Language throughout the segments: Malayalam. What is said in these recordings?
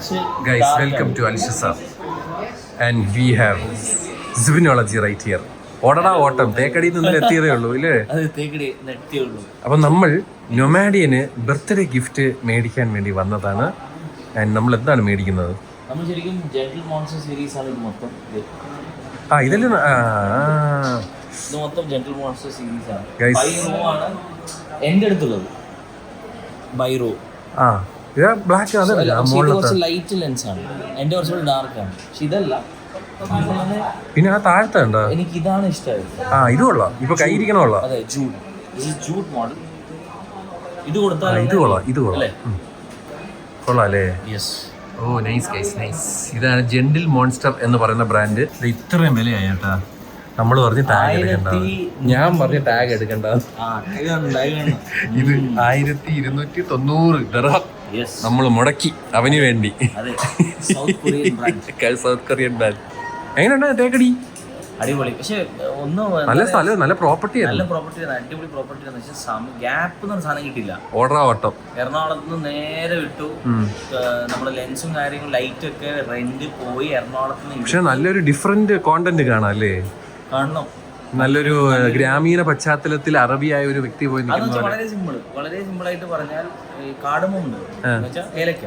Guys, welcome to Al-Shasa. And we have Zubinology right here. ഓടടാ ഓട്ടം തേക്കടിയിൽ നിന്ന് എത്തിയതേ ഉള്ളൂ ഇല്ലേ? അപ്പൊ നമ്മൾ നൊമാഡിയന് ബർത്ത്ഡേ ഗിഫ്റ്റ് മേടിക്കാൻ വേണ്ടി വന്നതാണ്. നമ്മൾ എന്താണ് മേടിക്കുന്നത്? ഇതല്ലേ എന്റെ അടുത്തുള്ളത് ബൈറോ. ബ്ലാക്ക് ലൈറ്റ് ലെൻസ് ആണ്, എന്റെ കുറച്ചുകൂടി ഡാർക്ക് ആണ്. പക്ഷെ ഇതല്ല, പിന്നെ ആ താഴത്തെ ഉണ്ടോ? എനിക്ക് ഇതാണ് ഇഷ്ടമായത്. ഇത് കൊള്ളാം. ഇപ്പൊ കൈയിരിക്കണമല്ലോ. അതെ, ജൂട്ട് മോഡൽ. ഇത് കൊടുത്താൽ ഇത് കൊള്ളാം. ഇത് കൊള്ളാം. കൊള്ളാം അല്ലേ? ഓ നൈസ് ഗൈസ്, നൈസ്. ഇതാണ് ജെന്റിൽ മോൺസ്റ്റർ എന്ന് പറയുന്ന ബ്രാൻഡ്. ഇത്രയും വിലയായി കേട്ടാ. നമ്മൾ പറഞ്ഞ് ടാഗ് എടുക്കണ്ട, ഞാൻ പറഞ്ഞ ടാഗ് എടുക്കണ്ട. ഇത് 1290 ദിർഹം നമ്മൾ മുടക്കി അവന് വേണ്ടി. South Korean brand. എങ്ങനെയുണ്ട് തേക്കടി? അടിപൊളി. പക്ഷെ നല്ല സ്ഥലം, നല്ല പ്രോപ്പർട്ടി, നല്ല പ്രോപ്പർട്ടി, അടിപൊളി പ്രോപ്പർട്ടി. ഗ്യാപ്പ് എന്ന് പറഞ്ഞ സാധനം കിട്ടില്ല. ഓർഡർ ഓട്ടം. എറണാകുളത്ത് നിന്ന് നേരെ വിട്ടു. നമ്മുടെ ലെൻസും കാര്യങ്ങളും ലൈറ്റ് ഒക്കെ റെന്റ് പോയി എറണാകുളത്ത് നിന്ന്. പക്ഷെ നല്ലൊരു ഡിഫറെന്റ് കോണ്ടന്റ് കാണാം അല്ലേ? കാണണം. നല്ലൊരു ഗ്രാമീണ പശ്ചാത്തലത്തിൽ അറബിയായ ഒരു വ്യക്തി പോയി നിൽക്കുന്നത്. വളരെ സിമ്പിൾ ആയിട്ട് പറഞ്ഞാൽ കാടമുണ്ട് ഏലക്ക.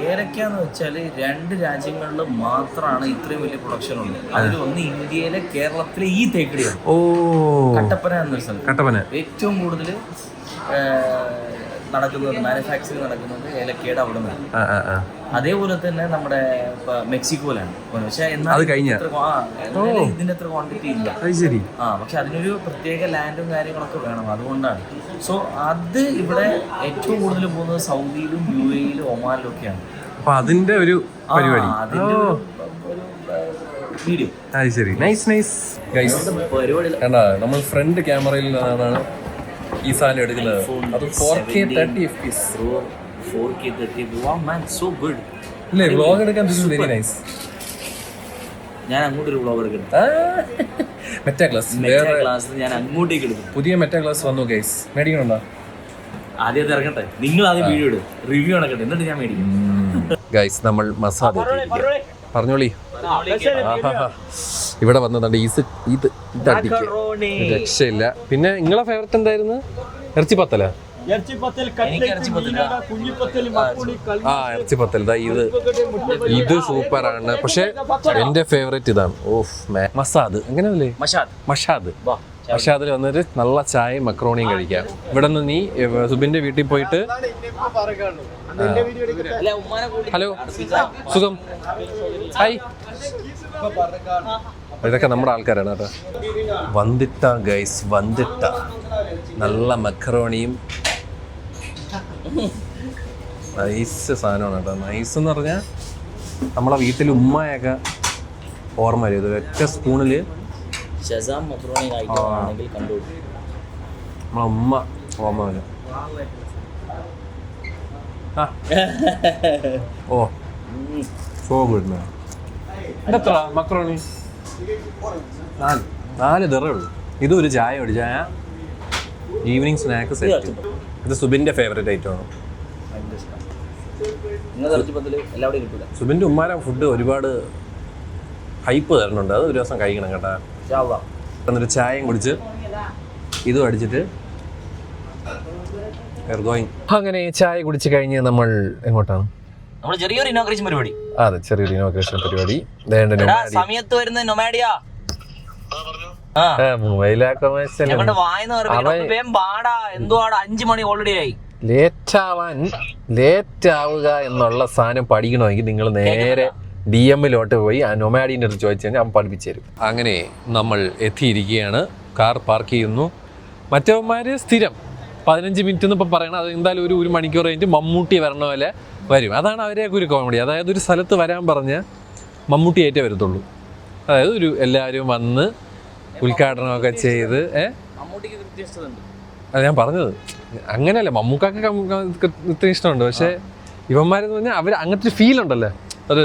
ഏലക്ക എന്ന് വെച്ചാൽ 2 രാജ്യങ്ങളിൽ മാത്രമാണ് ഇത്രയും വലിയ പ്രൊഡക്ഷൻ ഉള്ളത്. അതിൽ ഒന്ന് ഇന്ത്യയിലെ കേരളത്തിലെ ഈ തേക്കടിയാണ്. കട്ടപ്പന എന്നൊരു സ്ഥലം. കട്ടപ്പന ഏറ്റവും കൂടുതൽ നടക്കുന്നത്, മാനുഫാക്ചറിങഗ് നടക്കുന്നത് ഏലക്കയുടെ അവിടെ നിന്നാണ്. അതേപോലെ തന്നെ നമ്മുടെ മെക്സിക്കോയിലാണ്. പക്ഷെ എന്നാൽ ഇതിന്റെ അത്ര ക്വാണ്ടിറ്റി ഇല്ല. പക്ഷെ അതിനൊരു പ്രത്യേക ലാൻഡും കാര്യങ്ങളൊക്കെ വേണം. അതുകൊണ്ടാണ്. സോ അത് ഇവിടെ ഏറ്റവും കൂടുതൽ പോകുന്നത് സൗദിയിലും UAE-യിലും ഒമാനിലും ഒക്കെയാണ്. അപ്പൊ അതിന്റെ ഒരു പരിപാടി, വീഡിയോ. നമ്മൾ ഫ്രണ്ട് ക്യാമറയിൽ നിന്നാണ് ഈ സാധനം എടുക്കുന്നത്. അത് 4K 30 FPS. 4K 30 FPS. Wow man, so good. അല്ലേ? വ്ലോഗ് എടുക്കാൻ this is very nice. ഞാൻ അങ്ങോട്ടൊരു വ്ലോഗ് എടുക്കണം. മെറ്റാ ഗ്ലാസ് ഞാൻ അങ്ങോട്ടേക്ക് എടുക്കും. പുതിയ മെറ്റാ ഗ്ലാസ് വന്നു ഗൈസ്. മേടിക്കണോ? ആദ്യം ഇറങ്ങട്ടെ, നിങ്ങൾ ആദ്യം വീഡിയോ ഇടും, റിവ്യൂ നടക്കട്ടെ, എന്നിട്ട് ഞാൻ മേടിക്കും. ഗൈസ്, നമ്മൾ മസാല പറഞ്ഞോളി. ഇവിടെ വന്നതുകൊണ്ട് ഇത് രക്ഷയില്ല. പിന്നെ നിങ്ങളെ ഫേവറേറ്റ് എന്തായിരുന്നു? ഇറച്ചിപ്പത്തല. ഇറച്ചിപ്പത്തൽ ഇത് സൂപ്പറാണ്. പക്ഷെ എന്റെ ഫേവറേറ്റ് ഇതാണ്. മസാദ്. എങ്ങനെയല്ലേ? മഷാദിൽ വന്നിട്ട് നല്ല ചായയും മക്രോണിയും കഴിക്കാം. ഇവിടെ നിന്ന് നീ സുബിന്റെ വീട്ടിൽ പോയിട്ട്. ഹലോ, സുഖം. ഹായ്. ഇതൊക്കെ നമ്മുടെ ആൾക്കാരാണ് കേട്ടോ. വന്നിട്ട ഗൈസ്, വന്നിട്ട നല്ല മക്രോണിയും നൈസ് സാധനമാണ് കേട്ടോ. നൈസ് എന്ന് പറഞ്ഞാൽ നമ്മളെ വീട്ടിൽ ഉമ്മയൊക്കെ ഓർമ്മ വരും. ഇത് ഒറ്റ സ്പൂണില് നമ്മളെ ഉമ്മ ഓർമ്മ വരും. So good man. എത്ര മക്രോണി? 4 ദിർഹമേ ഉള്ളൂ. ഇതും ഒരു ചായ, ഒരു ചായ ഈവനിങ് സ്നാക്ക് സെറ്റ്. ഇത് സുബിന്റെ ഫേവറേറ്റ് ഐറ്റമാണ്. സുബിന്റെ ഉമ്മാരെ ഫുഡ് ഒരുപാട് ഹൈപ്പ് തരുന്നുണ്ട്. അത് ഒരു ദിവസം കഴിക്കണം കേട്ടാ. എന്നിട്ട് ചായയും കുടിച്ച് ഇതും അടിച്ചിട്ട് അങ്ങനെ ചായ കുടിച്ച് കഴിഞ്ഞ് നമ്മൾ എങ്ങോട്ടാണ്? ചെറിയൊരു ഇനോഗ്രേഷൻ പരിപാടി. അതെ, ചെറിയൊരു ഇനോഗ്രേഷൻ പരിപാടി. സമയത്ത് വരുന്ന നൊമാഡിയ എന്തുവാടാ 5 മണി ഓൾറെഡി ആയി. ലേറ്റ് ആവുക എന്നുള്ള സാധനം പഠിക്കണമെങ്കിൽ നിങ്ങൾ നേരെ DM-ലോട്ട് പോയി ആ നൊമാഡിൻ്റെ അടുത്ത് ചോദിച്ചു കഴിഞ്ഞാൽ അവൻ പഠിപ്പിച്ചു തരും. അങ്ങനെ നമ്മൾ എത്തിയിരിക്കുകയാണ്. കാർ പാർക്ക് ചെയ്യുന്നു. മറ്റവന്മാർ സ്ഥിരം 15 മിനിറ്റ് എന്നിപ്പോൾ പറയണം. അത് എന്തായാലും ഒരു മണിക്കൂർ കഴിഞ്ഞിട്ട് മമ്മൂട്ടി വരണ പോലെ വരും. അതാണ് അവരെയൊക്കെ ഒരു കോമഡി. അതായത് ഒരു സ്ഥലത്ത് വരാൻ പറഞ്ഞാൽ മമ്മൂട്ടി ആയിട്ടേ വരത്തുള്ളൂ. അതായത് എല്ലാവരും വന്ന് ഉദ്ഘാടനമൊക്കെ ചെയ്ത്. അത് ഞാൻ പറഞ്ഞത് അങ്ങനെയല്ല. മമ്മൂക്കൊക്കെ ഇത്ര ഇഷ്ടമുണ്ട്. പക്ഷേ ഇവന്മാരെന്ന് പറഞ്ഞാൽ അവർ അങ്ങനത്തെ ഒരു ഫീൽ ഉണ്ടല്ലോ. ഒരു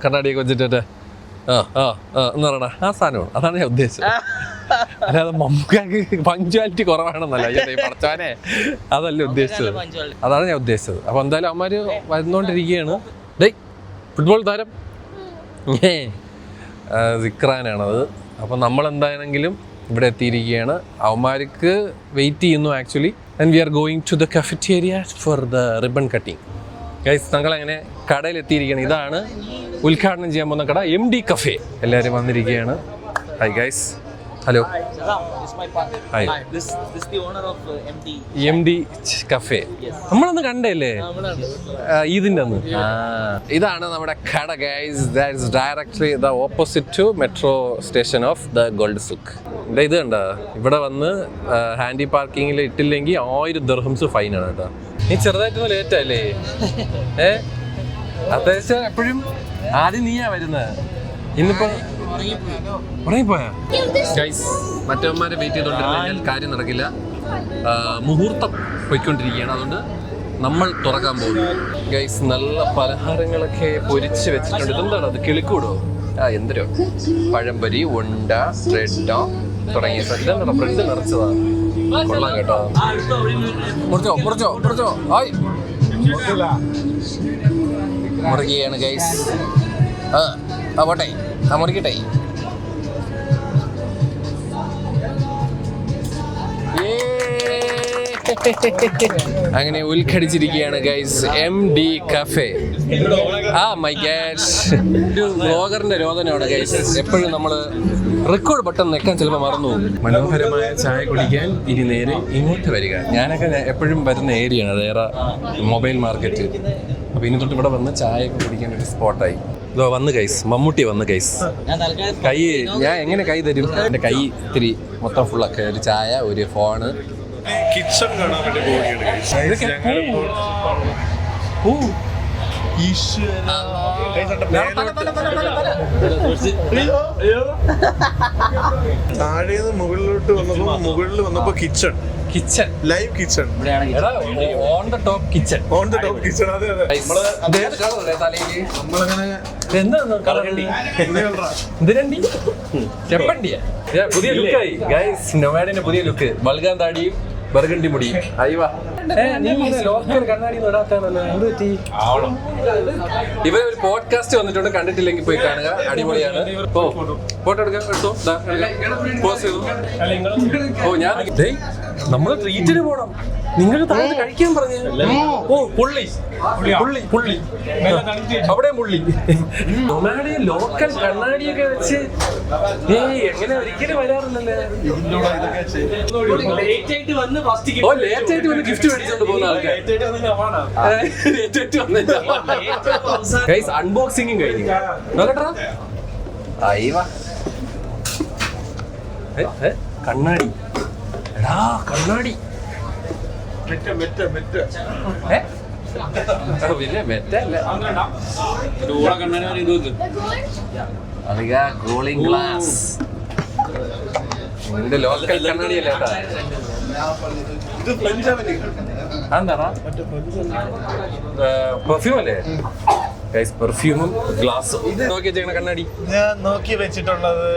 കണ്ണാടിയൊക്കെ വെച്ചിട്ട് എന്ന് പറയണ ആ സാധനമാണ്. അതാണ് ഞാൻ ഉദ്ദേശിച്ചത്. അല്ലാതെ മമ്മൂക്കാക്ക് പങ്ക്ച്വാലിറ്റി കുറവാണെന്നല്ല പഠിച്ചവനെ, അതല്ല ഉദ്ദേശിച്ചത്. അതാണ് ഞാൻ ഉദ്ദേശിച്ചത്. അപ്പൊ എന്തായാലും അവന്മാര് വരുന്നോണ്ടിരിക്കുകയാണ്. ഫുട്ബോൾ താരം സിക്രാനാണത്. അപ്പോൾ നമ്മളെന്താണെങ്കിലും ഇവിടെ എത്തിയിരിക്കുകയാണ്. അവന്മാർക്ക് വെയിറ്റ് ചെയ്യുന്നു actually. And we are going to the cafeteria for the ribbon cutting. Guys ഞങ്ങളങ്ങനെ കടയിലെത്തിയിരിക്കുകയാണ്. ഇതാണ് ഉദ്ഘാടനം ചെയ്യാൻ പോകുന്ന കട, MD കഫേ. എല്ലാവരും വന്നിരിക്കുകയാണ്. Hi guys. Hello. Hi. MD cafe നമ്മളൊന്ന് കണ്ടല്ലേ ഇതിൻ്റെ അന്ന്. ഇതാണ് നമ്മുടെ കട guys. That is directly the opposite to metro station of the gold souk. ഇത് കണ്ട, ഇവിടെ വന്ന് ഹാൻഡി പാർക്കിങ്ങിൽ ഇട്ടില്ലെങ്കിൽ 1000 ദിർഹംസ് ഫൈനാണ് കേട്ടോ. നീ ചെറുതായിട്ടൊന്ന് ലേറ്റ് അല്ലേ? അത്യാവശ്യം എപ്പോഴും ആദ്യം നീയാ വരുന്നത്. ഇന്നിപ്പോ ഉറങ്ങിപ്പോയാ ഗൈസ്? മറ്റവന്മാരെ വെയിറ്റ് ചെയ്തോണ്ടിരുന്ന കാര്യം നടക്കില്ല. മുഹൂർത്തം പോയിക്കൊണ്ടിരിക്കുകയാണ്, അതുകൊണ്ട് നമ്മൾ തുറക്കാൻ പോകുന്നു ഗൈസ്. നല്ല പലഹാരങ്ങളൊക്കെ പൊരിച്ച് വെച്ചിട്ടുണ്ട്. ഇതെന്താണ് അത്? കിളിക്കൂടോ? എന്തരോ പഴംപൊരി, ഉണ്ട, ബ്രെഡോ തുടങ്ങിയ ഇതെന്താ? ബ്രെഡ് നിറച്ചതാണ്. കൊള്ളാം കേട്ടോ. മുറിച്ചോ മുറിച്ചോ മുറിച്ചോ. ആയി മുറുകയാണ് ഗൈസ്. പോട്ടെ, മുറിക്കട്ടെ. അങ്ങനെ ഉദ്ഘാടിച്ചിരിക്കുകയാണ് guys MD cafe. My god, ഒരു വ്ലോഗറിന്റെ രോദനമാണ് ഗൈസ്. എപ്പോഴും നമ്മൾ റെക്കോർഡ് ബട്ടൺ നിൽക്കാൻ ചിലപ്പോൾ മറന്നു പോകും. മനോഹരമായ ചായ കുടിക്കാൻ ഇനി നേരെ ഇങ്ങോട്ട് വരിക. ഞാനൊക്കെ എപ്പോഴും വരുന്ന ഏരിയയാണ് അതേറെ മൊബൈൽ മാർക്കറ്റ്. അപ്പോൾ ഇനി തൊട്ട് ഇവിടെ വന്ന് ചായയൊക്കെ കുടിക്കാൻ ഒരു സ്പോട്ടായി. ഇതോ വന്ന് ഗൈസ്, മമ്മൂട്ടി വന്ന് ഗൈസ്. കൈ ഞാൻ എങ്ങനെ കൈ തരും? എൻ്റെ കൈ ഇത്തിരി മൊത്തം ഫുള്ളൊക്കെ. ഒരു ചായ, ഒരു ഫോണ്. കിച്ചൺ കാണാൻ വേണ്ടി താഴേന്ന് മുകളിലോട്ട് വന്നപ്പോ kitchen live kitchen on the top kitchen. അതെ അതെ. പുതിയ ലുക്കായി ഗൈസ്. നൊമാഡിന്റെ പുതിയ ലുക്ക്. ബൽഗാൻ താടിയും ബർഗണ്ടി മുടിയും. ഇവരെ ഒരു പോഡ്കാസ്റ്റ് വന്നിട്ടുണ്ട്, കണ്ടിട്ടില്ലെങ്കിൽ പോയി കാണുക, അടിപൊളിയാണ്. ഫോട്ടോ എടുക്കാം. ഞാൻ നമ്മള് ട്രീറ്റിന് പോണം. നിങ്ങൾ താഴെ കഴിക്കാൻ പറഞ്ഞു. പുള്ളി അവിടെ പുള്ളി ലോക്കൽ കണ്ണാടിയൊക്കെ വെച്ച് എങ്ങനെ ഒരിക്കലും വരാറില്ലല്ലേ. ലേറ്റ് ആയിട്ട് വന്ന് ഗിഫ്റ്റ് മേടിച്ചോണ്ട് പോകുന്ന ആൾക്കാർ. അൺബോക്സിംഗും കഴിഞ്ഞു. നോക്കട്ടാ. കണ്ണാടി. എടാ കണ്ണാടി. പിന്നെ മെറ്റല്ല, കൂളിംഗ് ഗ്ലാസ്. നിന്റെ ലോക്കൽ കണ്ണാടിയല്ലേ കേട്ടാ. എന്താ പെർഫ്യൂം അല്ലേ? പെർഫ്യൂമും ഗ്ലാസും നോക്കി വെച്ചേക്കണ കണ്ണാടി. ഞാൻ നോക്കി വെച്ചിട്ടുള്ളത്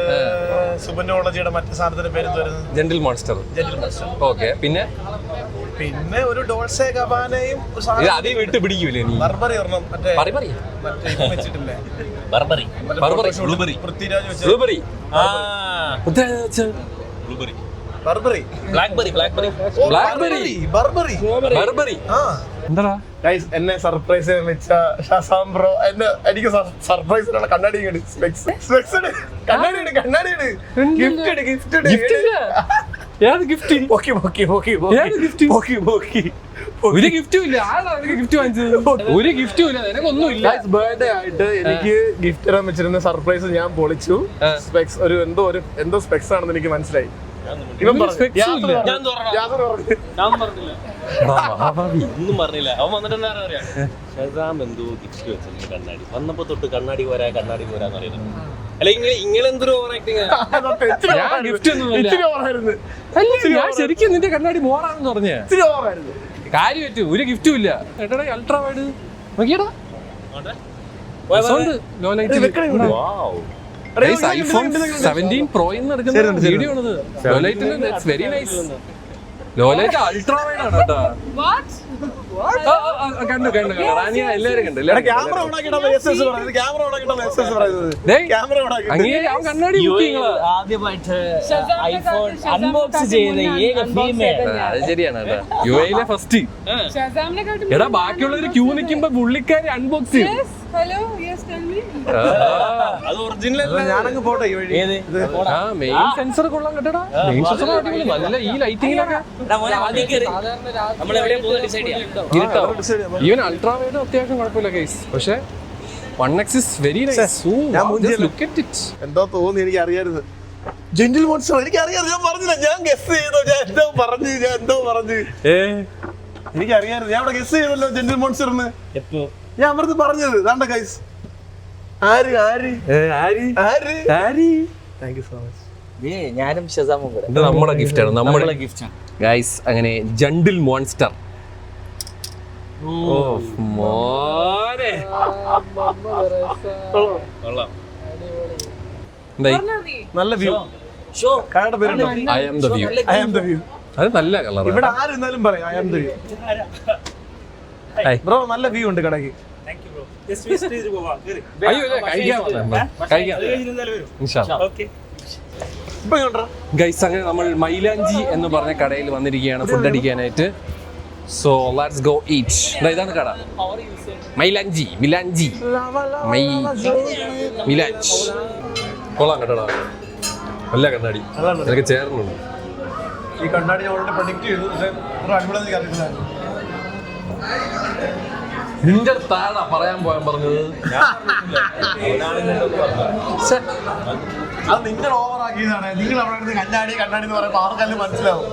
സുബനോളജിയുടെ മറ്റു സാധനത്തിന്റെ പേര് വരുന്നത് ജെന്റിൽ മോൺസ്റ്റർ. ഓക്കെ. പിന്നെ ഒരു ഡോൾസെ ഗബാനയും അതേ വിട്ട് പിടിക്കൂലേ നീ? ബർബറി ഒരെണ്ണം വെച്ചിട്ടില്ലേ? എന്നെ സർപ്രൈസ് വെച്ച ഷസാം ബ്രോ എനിക്ക് സർപ്രൈസ് കണ്ണാടി ഒരു ഗിഫ്റ്റും ഇല്ല. ഗിഫ്റ്റ് വാങ്ങിച്ചത് ഒരു ഗിഫ്റ്റും ഇല്ല. നിനക്കൊന്നും ഇല്ല. ബർത്ത്ഡേ ആയിട്ട് എനിക്ക് ഗിഫ്റ്റ് ഇടാൻ വെച്ചിരുന്ന സർപ്രൈസ് ഞാൻ പൊളിച്ചു. സ്പെക്സ് എന്തോ സ്പെക്സ് ആണെന്ന് എനിക്ക് മനസ്സിലായി. ഇവൻ ഒന്നും പറഞ്ഞില്ല. അവൻ വന്നിട്ട് എന്താ പറയാ, ഷസാം എന്തോ ഗിഫ്റ്റ് വെച്ചിട്ടുണ്ട് കണ്ണാടി. വന്നപ്പോ തൊട്ട് കണ്ണാടി പോരാന്ന് പറയുന്നത്. അല്ല ഇങ്ങളെന്തൊരു ഓവർ ആക്ടിങ്. ഞാൻ ശരിക്കും നിന്റെ കണ്ണാടി മോറാണെന്ന് പറഞ്ഞ കാര്യമായിട്ട് ഒരു ഗിഫ്റ്റും ഇല്ല. ഏട്ടാ അൾട്രാ വൈഡ് നോക്കിയടാ. ഐഫോൺ 17 Pro എടുക്കുന്ന വീഡിയോ ആണത്. ലോലൈറ്റിന് വെരി നൈസ്. ലോലൈറ്റ് അൾട്രാ വൈഡ് ആണ് കേട്ടോ. കണ്ടു റാനിയ എല്ലാവരും കണ്ടു ക്യാമറ ഉണ്ടാക്കിയിട്ടാണ് SS പറയുന്നത്. ക്യാമറ ഉണ്ടാക്കിയിട്ടാണ് SS പറയുന്നത്. ക്യാമറ ഉണ്ടാക്കി. അവൻ കണ്ണാടി ആദ്യമായിട്ട് ഐഫോൺ അൺബോക്സ് ചെയ്ത ഏക ഫീമെയിൽ. അത് ശരിയാണ് കേട്ടോ. UAE ഫസ്റ്റ് എടാ ബാക്കിയുള്ളവര് ക്യൂ നിൽക്കുമ്പോ പുള്ളിക്കാരി അൺബോക്സ് ചെയ്യും. Hello, yes, tell me. അത് ഒറിജിനൽ അല്ല. ഞാനങ്ങ് പോട്ടെ ഈ വഴി. ആ മെയിൻ സെൻസർ കൊള്ളാൻ കേട്ടടാ. മെയിൻ സെൻസർ അടിപൊളി. നല്ല ഈ ലൈറ്റിങ്ങിലൊക്കെ നമ്മളെവിടെ പോകുന്ന ഡിസൈഡ് ചെയ്യാം. ഈവൻ അൾട്രാ വൈഡ് അത്യാവശ്യം കുഴപ്പമില്ല കേസ്. പക്ഷെ 1x is very nice. Look at it. എന്തോ തോന്നി, എനിക്ക് അറിയായിരുന്നു. ജെന്റിൽ മോൺസ്റ്റർ എനിക്ക് അറിയാറ്. ഞാൻ പറഞ്ഞില്ല, ഞാൻ ഗസ് ചെയ്തോ. ഞാൻ എന്തോ പറഞ്ഞു എനിക്ക് അറിയായിരുന്നു. ഞാൻ അവിടെ ഗസ് ചെയ്തല്ലോ ജെന്റിൽ മോൺസ്റ്ററിന്. എപ്പോ ഞാൻ അമൃത് പറഞ്ഞത് ദാണ്ട ഗൈസ്. ആര് താങ്ക് യു സോ മച്ച്. ഞാനും ഷസാമും കൂടെ ഇത് നമ്മുടെ ഗിഫ്റ്റ് ആണ്. നമ്മുടെ ഗിഫ്റ്റ് ഗൈസ് അങ്ങനെ ജണ്ടിൽ മോൺസ്റ്റർ. ഓ മോനെ കൊള്ളാം. എന്തായി? നല്ല വ്യൂ. ഷോ കാരുടെ പേരുണ്ടോ? I am the view. I am the view. അത് നല്ല കളർ. ഇവിടെ ആരെന്നാലും പറയും I am the view. Bro നല്ല വ്യൂ ഉണ്ട് കടയ്ക്ക്. അയ്യോ കഴിക്കാം. ഇപ്പൊ കണ്ടോ ഗൈസ് അങ്ങനെ നമ്മൾ മൈലാഞ്ചി എന്ന് പറഞ്ഞ കടയിൽ വന്നിരിക്കുകയാണ് ഫുഡ് അടിക്കാനായിട്ട്. So let's go eat. ഇതാണ് കട. മൈലാഞ്ചി മിലാഞ്ചി മിലാഞ്ച്. കൊള്ളാം കേട്ടോടാ. നല്ല കണ്ണാടി എനിക്ക് ചേർന്നുണ്ട്. ഈ കണ്ണാടി ഓൾറെഡി പ്രൊഡിക്ട് ചെയ്തു. പക്ഷേ അടിപൊളി അറിയില്ല. നിന്റെ താഴെ പറയാൻ പോയാൻ പറഞ്ഞത് അത് നിങ്ങൾ ഓവർ ആക്കിയതാണ്. നിങ്ങൾ അവിടെ ഇരുന്ന് കണ്ണാടി എന്ന് പറയുമ്പോൾ ആർക്കെല്ലാം മനസ്സിലാവും.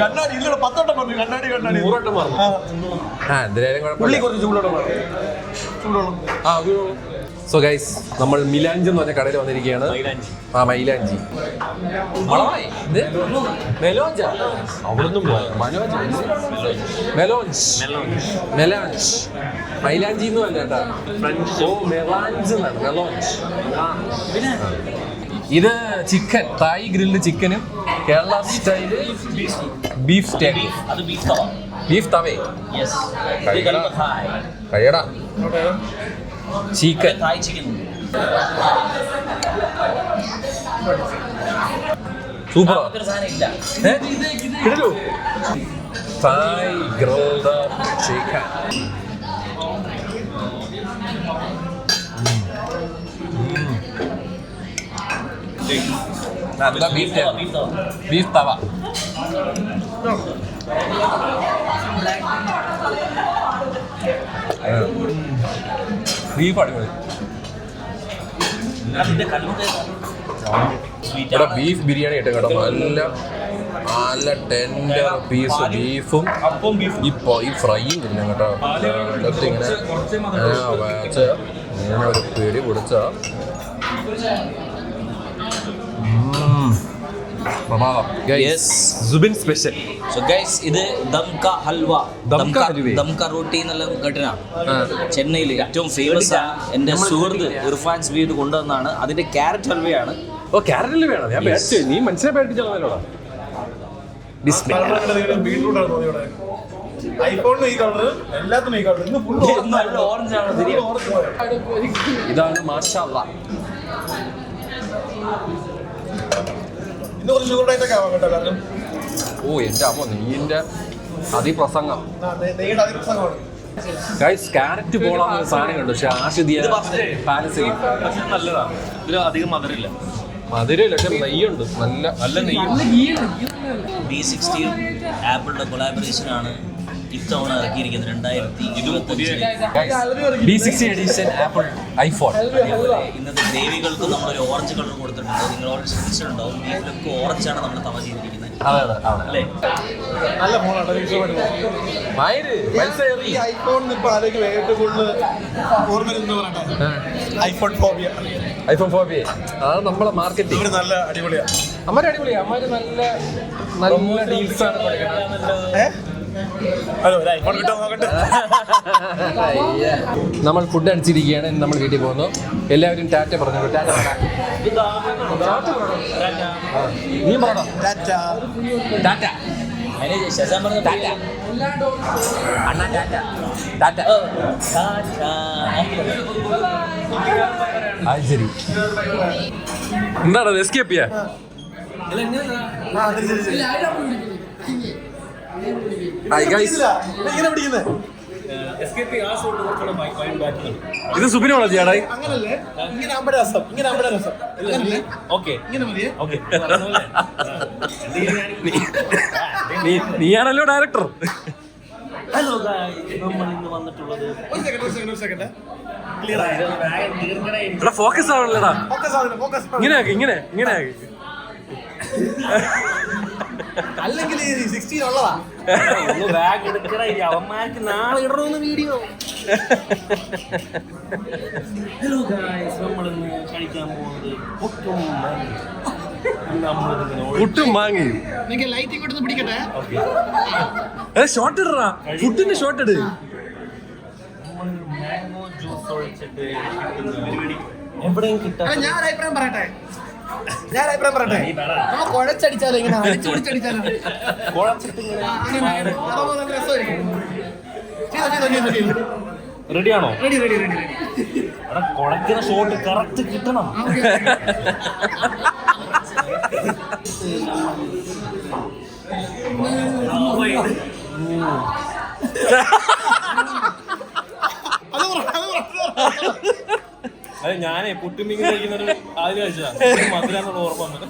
കണ്ണാടി ഇല്ല 10 വട്ടം പറഞ്ഞു കണ്ണാടി 100 വട്ടം പറഞ്ഞു. എന്തായാലും പുള്ളി കുഴപ്പമില്ല. കുറച്ച് ചൂടോളം സോ ഗൈസ് നമ്മൾ മിലാഞ്ച് എന്ന് പറഞ്ഞ കടയിൽ വന്നിരിക്കുകയാണ്. മൈലാഞ്ചി അവിടുന്നും മെലോഞ്ച് മൈലാഞ്ചി എന്ന് പറഞ്ഞ കേട്ടാ. ഓ മെലാഞ്ച് എന്നാണ് മെലോഞ്ച്. ഇത് ചിക്കൻ തായ് ഗ്രില്ല് ചിക്കനും കേരള സ്റ്റൈല് ബീഫ് സ്റ്റേക്ക്. അത് ബീഫ് തവ. ബീഫ് തവേ യെസ് കഴിയടാ. Chicken Thai chicken super. സാധനം ഇല്ല. Thai grilled chicken. Beef tawa. Beef അടിപൊളി. അതിന്റെ കല്ലുണ്ട് ഇവിടെ ബീഫ് ബിരിയാണി ഇട്ട് കേട്ടോ. നല്ല ടെൻഡർ പീസ് ബീഫും ഇപ്പോൾ ഈ ഫ്രൈയും ഇല്ല കേട്ടോ. ഇങ്ങനെ വെച്ച് ഇങ്ങനെ ഒരു പിടി പിടിച്ച സുബിൻ സ്പെഷ്യൽ. സോ ഗൈസ് ഇത് ദംക ഹൽവ. ദംക ഹൽവ. ദംക റൊട്ടി എന്നെല്ലാം കേട്ടനാണ്. ചെന്നൈയിൽ ഏറ്റവും ഫേമസ് ആണ്. എൻ്റെ സുഹൃത്ത് ഇർഫാൻ സ്വീത് കൊണ്ടുവന്നാണ്. അതിന്റെ ക്യാരറ്റ് ഹൽവയാണ്. ഓ ക്യാരറ്റ് വേണം. ഞാൻ പേടിച്ചു. നീ മനസ്സിനെ പേടിപ്പിച്ചോടാ. ബീട്രൂട്ടാണ് തോന്നിയോടെ. ഐഫോണിന് ഈ കളർ, എല്ലാത്തിനും ഈ കളർ. ഇന്ന് ഫുൾ നല്ല ഓറഞ്ച് ആണ്. ഇതാണ് മാഷാ അല്ലാഹ്. ഇന്ന് കുറച്ച് ചൂടായിട്ടൊക്കെ ആവാം കേട്ടോ. കാരണം ഓ എൻ്റെ അമ്മ നെയ്യിൻ്റെ അതിപ്രസംഗം. നെയ്യുടെ അതിപ്രസംഗമാണ്. ഗൈസ് ക്യാരറ്റ് പോളാന്നൊരു സാധനം കണ്ടു. പക്ഷെ ആഷിദിയ പാലസ് നല്ലതാണ്. ഇതിൽ അധികം മധുരമില്ല. മധുരമില്ല പക്ഷെ നെയ്യുണ്ട്. നല്ല നെയ്യ്. B16 ആപ്പിളിന്റെ കൊളാബറേഷൻ ആണ് ഇത്തവണ ഇറക്കിയിരിക്കുന്നത് 2025. B60 edition apple iPhone. ഇന്നത്തെ ദേവികൾക്ക് നമ്മളൊരു ഓറഞ്ച് കളർ കൊടുത്തിട്ടുണ്ട്. നിങ്ങൾ ഓൾറെഡി ശ്രദ്ധിച്ചിട്ടുണ്ടാവും. ബീഫിലൊക്കെ ഓറഞ്ചാണ് നമ്മൾ തവ ചെയ്തിരിക്കുന്നത്. അല്ലേ? നല്ല ഫോണാണ്. ഈ ഐഫോണിന് ഇപ്പൊ ആരെങ്കിലും ഏറ്റവും കൂടുതൽ ഓർമ്മ പറയട്ടെ ഐഫോൺ ഫോബിയ. ഐഫോൺ 4 അതാണ് നമ്മളെ മാർക്കറ്റിംഗ്. ഇവര് നല്ല അടിപൊളിയാണ്. അമ്മ അടിപൊളിയാ. അമ്മ നല്ല ഡീൽസ് ആണ് കൊടുക്കുന്നത്. ഹലോ ഒരു ഐഫോൺ കിട്ടാൻ നോക്കട്ടെ. നമ്മൾ ഫുഡ് അടിച്ചിരിക്കുകയാണ്. നമ്മൾ വീട്ടിൽ പോകുന്നു. എല്ലാവരും ടാറ്റ പറഞ്ഞു. ടാറ്റ നീ പറഞ്ഞോ. ടാറ്റ. അതിന് ഷസാൻ പറഞ്ഞ ടാറ്റ. അണ്ണാ ടാറ്റ. ടാറ്റ. അത് ശരി. എന്താണ് എസ്കേപ്പ് ചെയ്യാ? ഇത് സുബിനാണോ ചേട്ടാ? അങ്ങനല്ലേ ഇങ്ങനെ ആകുമ്പോഴേ രസം, ഇങ്ങനെ ആകുമ്പോഴേ രസം. ഓക്കെ ഇങ്ങനെ മതിയേ. Okay നീയാണല്ലോ director. ഹലോ നമ്മൾ ഇന്ന് വന്നിട്ടുള്ളത് ഒരു സെക്കൻഡ്. എടാ ഫോക്കസ് ആവണല്ലേടാ. ഫോക്കസ് ഇങ്ങനെ ആക്ക്, ഇങ്ങനെ ആക്ക്. അല്ലെങ്കിൽ 16 ഉള്ളതാ. ഒന്ന് ബാഗ് എടുക്കണ അവന്മാർക്ക് നാളെ ഇടണമെന്ന് വീഡിയോ. ഹലോ ഗായ്സ്, നമ്മളിന്ന് കഴിക്കാൻ പോകുന്നത് പുട്ടും വാങ്ങി. എനിക്ക് ലൈറ്റ് ഇങ്ങോട്ട് പിടിക്കട്ടെ. ഷോർട്ട് ഇടറാ, ഫുഡിന്റെ ഷോർട്ട് ഇട്. മാംഗോ ജ്യൂസ് ഒഴിച്ചിട്ട് എവിടെയും കിട്ടാൻ ഞാൻ അഭിപ്രായം പറയട്ടെ. നമ്മ കുഴച്ചടിച്ചാലോ, ഇങ്ങനെ അടിച്ചു പിടിച്ചടിച്ചാലോ റെഡിയാണോ? റെഡി അവിടെ കുഴക്കുന്ന ഷോട്ട് കറക്റ്റ് കിട്ടണം. അത് ഞാനേ പുട്ടുമീൻ കഴിക്കുന്നൊരു ആദ്യം കഴിച്ചതാ. മധുര എന്നുള്ള ഓർമ്മ വന്നത്.